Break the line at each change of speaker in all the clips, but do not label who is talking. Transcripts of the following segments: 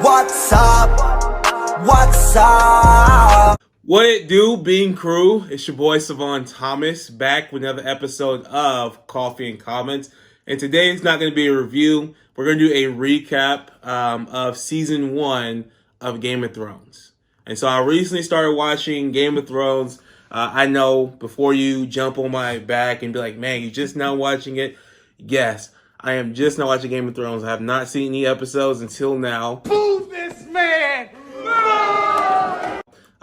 What's up? What's up?
What it do, Bean Crew? It's your boy Savon Thomas back with another episode of Coffee and Comments. And today it's not going to be a review. We're going to do a recap of season 1 of Game of Thrones. And so I recently started watching Game of Thrones. I know before you jump on my back and be like, man, you're just now watching it. Yes, I am just now watching Game of Thrones. I have not seen any episodes until now.
Move this man!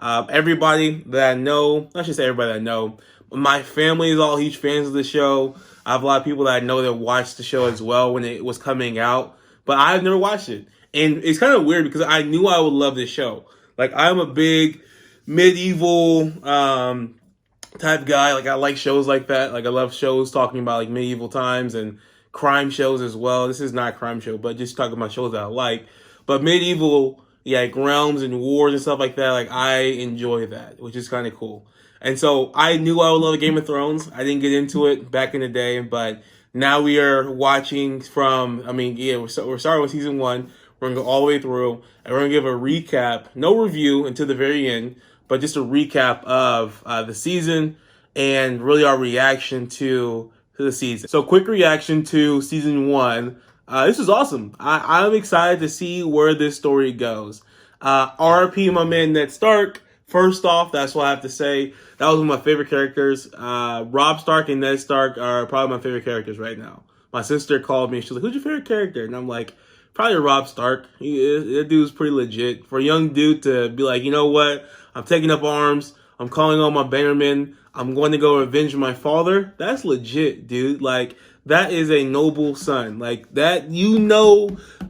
Everybody that I know, I should say everybody that I know, my family is all huge fans of the show. I have a lot of people that I know that watched the show as well when it was coming out, but I've never watched it. And it's kind of weird because I knew I would love this show. Like, I'm a big medieval type guy. Like, I like shows like that. Like, I love shows talking about like medieval times and crime shows as well. This is not a crime show, but just talking about shows that I like. But medieval, yeah, like realms and wars and stuff like that, like I enjoy that, which is kind of cool. And so I knew I would love Game of Thrones. I didn't get into it back in the day, but now we are watching from, we're starting with season 1. We're going to go all the way through, and we're going to give a recap, no review until the very end, but just a recap of the season and really our reaction to the season. So quick reaction to season 1. This is awesome. I'm excited to see where this story goes. RP, my man Ned Stark. First off, that's what I have to say. That was one of my favorite characters. Robb Stark and Ned Stark are probably my favorite characters right now. My sister called me. She was like, who's your favorite character? And I'm like, probably Robb Stark. That dude's pretty legit. For a young dude to be like, you know what? I'm taking up arms. I'm calling on my bannermen. I'm going to go avenge my father. That's legit, dude. Like, that is a noble son. Like, that,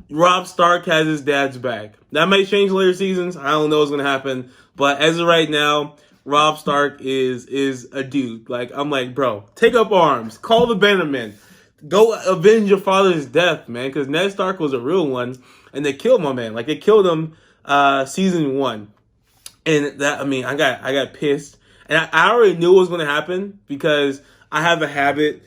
Robb Stark has his dad's back. That may change later seasons. I don't know what's going to happen. But as of right now, Robb Stark is a dude. Like, I'm like, bro, take up arms. Call the bannermen. Go avenge your father's death, man. Because Ned Stark was a real one. And they killed my man. Like, they killed him season 1. And that, I got pissed. And I already knew it was going to happen because I have a habit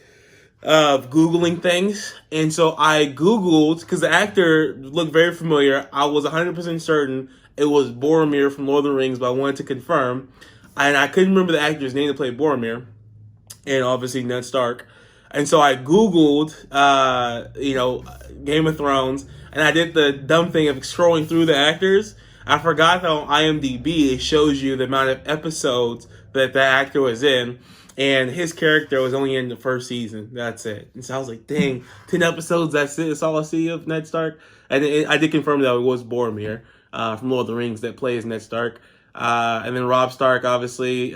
of Googling things. And so I Googled, because the actor looked very familiar. I was 100% certain it was Boromir from Lord of the Rings, but I wanted to confirm. And I couldn't remember the actor's name to play Boromir. And obviously Ned Stark. And so I Googled, Game of Thrones. And I did the dumb thing of scrolling through the actors. I forgot that on IMDb, it shows you the amount of episodes that the actor was in. And his character was only in the first season. That's it. And so I was like, dang, 10 episodes, that's it. That's all I see of Ned Stark. And I did confirm that it was Boromir from Lord of the Rings that plays Ned Stark. And then Robb Stark, obviously,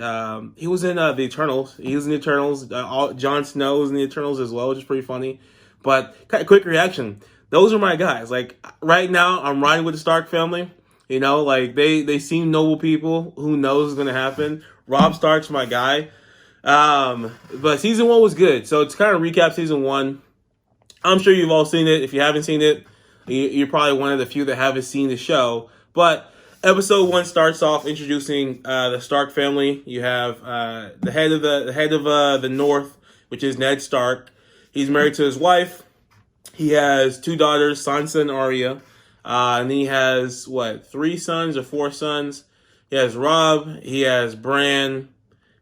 he was in the Eternals. He was in the Eternals. Jon Snow was in the Eternals as well, which is pretty funny. But quick reaction. Those are my guys. Like, right now, I'm riding with the Stark family. You know, like, they seem noble people. Who knows what's going to happen? Robb Stark's my guy. But season 1 was good. So to kind of recap season 1, I'm sure you've all seen it. If you haven't seen it, you're probably one of the few that haven't seen the show. But episode 1 starts off introducing the Stark family. You have the head of the North, which is Ned Stark. He's married to his wife. He has 2 daughters, Sansa and Arya. And then he has 3 sons or 4 sons. He has Robb. He has Bran.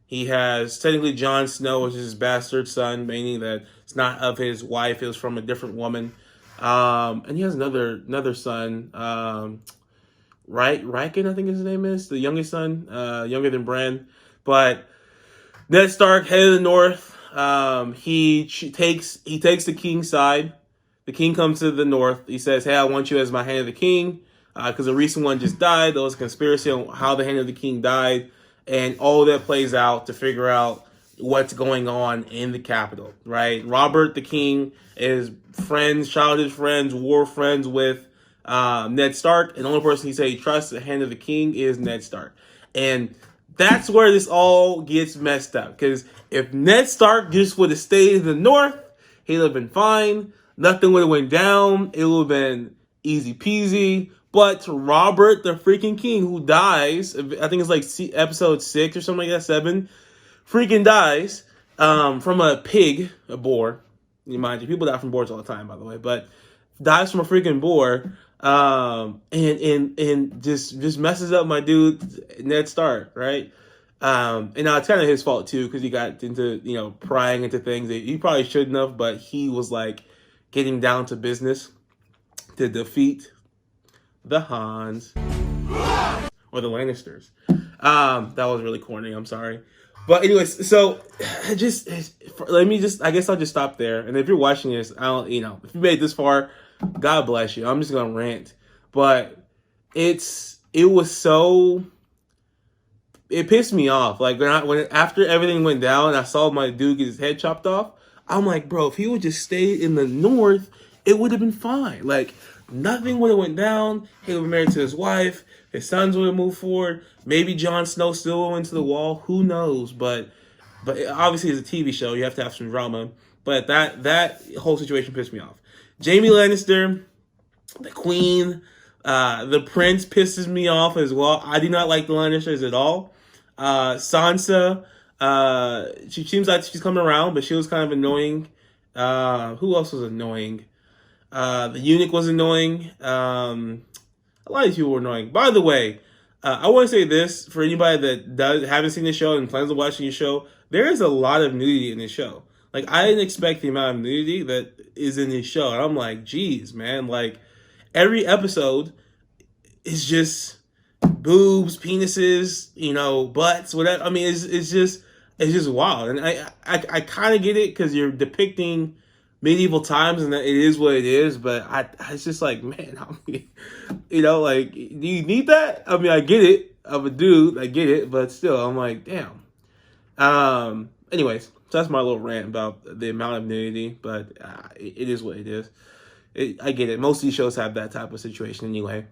He has technically Jon Snow, which is his bastard son, meaning that it's not of his wife; it was from a different woman. And he has another son, Rickon, I think his name is, the youngest son, younger than Bran. But Ned Stark, head of the North, he takes the king's side. The king comes to the North. He says, "Hey, I want you as my hand of the king," because the recent one just died. There was a conspiracy on how the hand of the king died. And all that plays out to figure out what's going on in the capital, right? Robert the King is childhood friends, war friends with Ned Stark. And the only person he said he trusts the hand of the king is Ned Stark. And that's where this all gets messed up. Because if Ned Stark just would have stayed in the North, he'd have been fine. Nothing would have went down. It would have been easy peasy. But Robert, the freaking king, who dies, I think it's like episode 6 or something like that, 7, freaking dies from a pig, a boar. You mind you, people die from boars all the time, by the way, but dies from a freaking boar. And just messes up my dude Ned Stark, right? And now it's kind of his fault too, because he got into, prying into things that he probably shouldn't have, but he was like getting down to business to defeat the Hans or the Lannisters. That was really corny. I'm sorry. But anyways, so I guess I'll just stop there. And if you're watching this, if you made it this far, God bless you. I'm just going to rant. But it pissed me off. Like when after everything went down, I saw my dude get his head chopped off. I'm like, bro, if he would just stay in the north, it would have been fine. Like nothing would have went down. He would have been married to his wife. His sons would have moved forward. Maybe Jon Snow still went to the wall. Who knows? But obviously it's a TV show. You have to have some drama. But that whole situation pissed me off. Jaime Lannister, the Queen, the Prince pisses me off as well. I do not like the Lannisters at all. Sansa, she seems like she's coming around, but she was kind of annoying. Who else was annoying? The eunuch was annoying. A lot of these people were annoying. By the way, I want to say this for anybody that haven't seen the show and plans on watching the show. There is a lot of nudity in the show. Like, I didn't expect the amount of nudity that is in this show. And I'm like, geez, man. Like, every episode is just boobs, penises, butts, whatever. I mean, it's just wild. And I kind of get it because you're depicting medieval times and it is what it is. But it's just like, man, like, do you need that? I mean, I get it. I'm a dude. I get it. But still, I'm like, damn. Anyways. So that's my little rant about the amount of nudity, but it is what it is. I get it. Most of these shows have that type of situation anyway.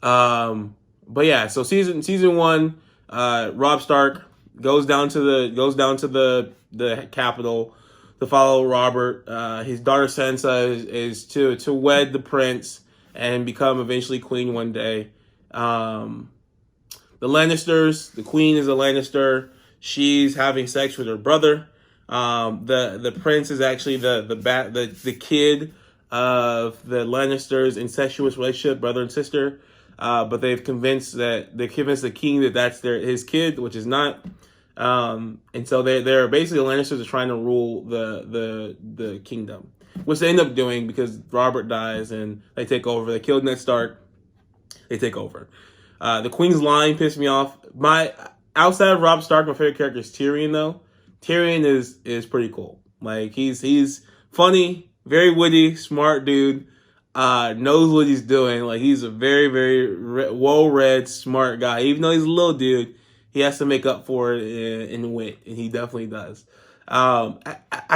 But yeah, so season 1, Robb Stark goes down to the capital to follow Robert. His daughter Sansa is to wed the prince and become eventually queen one day. The Lannisters, the queen is a Lannister. She's having sex with her brother. The prince is actually the kid of the Lannisters' incestuous relationship, brother and sister. But they've convinced the king that that's his kid, which is not. And so they're basically the Lannisters are trying to rule the kingdom, which they end up doing because Robert dies and they take over. They killed Ned Stark. They take over. The queen's line pissed me off. Outside of Robb Stark, my favorite character is Tyrion, though. Tyrion is pretty cool. Like, he's funny, very witty, smart dude, knows what he's doing. Like, he's a very, very well-read, smart guy. Even though he's a little dude, he has to make up for it in wit, and he definitely does. I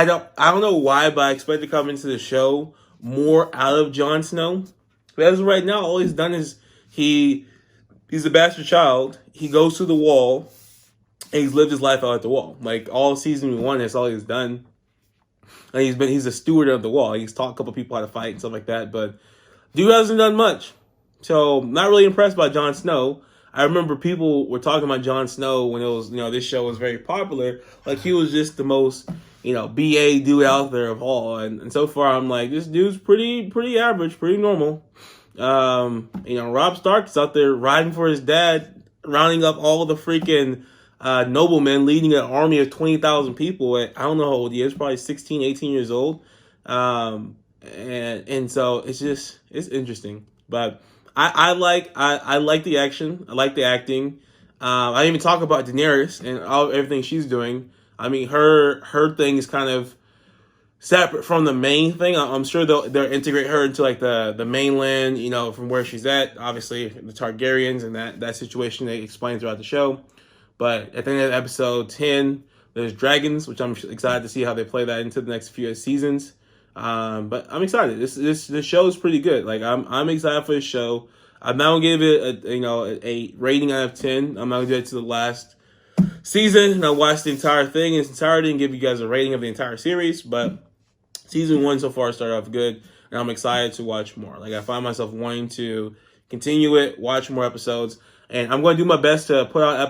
don't know why, but I expect to come into the show more out of Jon Snow. But as of right now, all he's done is he's a bastard child. He goes to the wall, and he's lived his life out at the wall. Like, all season 1, that's all he's done. And he's a steward of the wall. He's taught a couple people how to fight and stuff like that, but dude hasn't done much. So, not really impressed by Jon Snow. I remember people were talking about Jon Snow when it was, this show was very popular. Like, he was just the most, BA dude out there of all. And so far, I'm like, this dude's pretty average, pretty normal. Robb Stark's out there riding for his dad, rounding up all the freaking noblemen, leading an army of 20,000 people. I don't know how old he is, probably 16, 18 years old. And so it's interesting. But I like the action. I like the acting. I didn't even talk about Daenerys and everything she's doing. I mean, her thing is kind of separate from the main thing. I'm sure they'll integrate her into like the mainland, from where she's at. Obviously, the Targaryens and that situation they explain throughout the show. But at the end of episode 10, there's dragons, which I'm excited to see how they play that into the next few seasons. But I'm excited. This show is pretty good. Like, I'm excited for this show. I'm not gonna give it a rating out of 10. I'm not gonna get to the last season and I watched the entire thing in its entirety and give you guys a rating of the entire series. But season 1 so far started off good, and I'm excited to watch more. Like, I find myself wanting to continue it, watch more episodes, and I'm going to do my best to put out an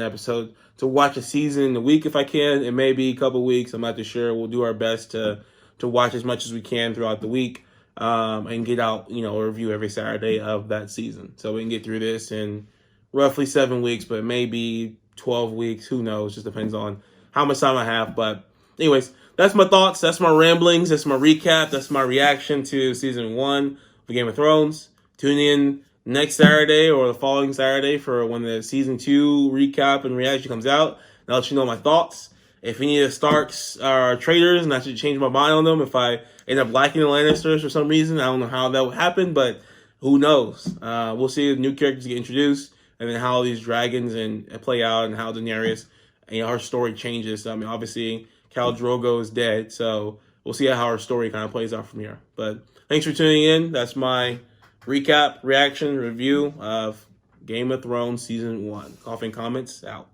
episode to watch a season in a week if I can. It may be a couple weeks. I'm not too sure. We'll do our best to watch as much as we can throughout the week. and get out, a review every Saturday of that season. So we can get through this in roughly 7 weeks, but maybe 12 weeks. Who knows? Just depends on how much time I have. But anyways, that's my thoughts. That's my ramblings. That's my recap. That's my reaction to season 1 of Game of Thrones. Tune in next Saturday or the following Saturday for when the season 2 recap and reaction comes out. I'll let you know my thoughts. If any of the Starks are traitors and I should change my mind on them, if I end up liking the Lannisters for some reason, I don't know how that would happen, but who knows? We'll see if new characters get introduced and then how these dragons and play out and how Daenerys, her story changes. I mean, obviously, Khal Drogo is dead, so we'll see how her story kind of plays out from here. But thanks for tuning in. That's my recap, reaction, review of Game of Thrones Season 1. Coffee and Comments out.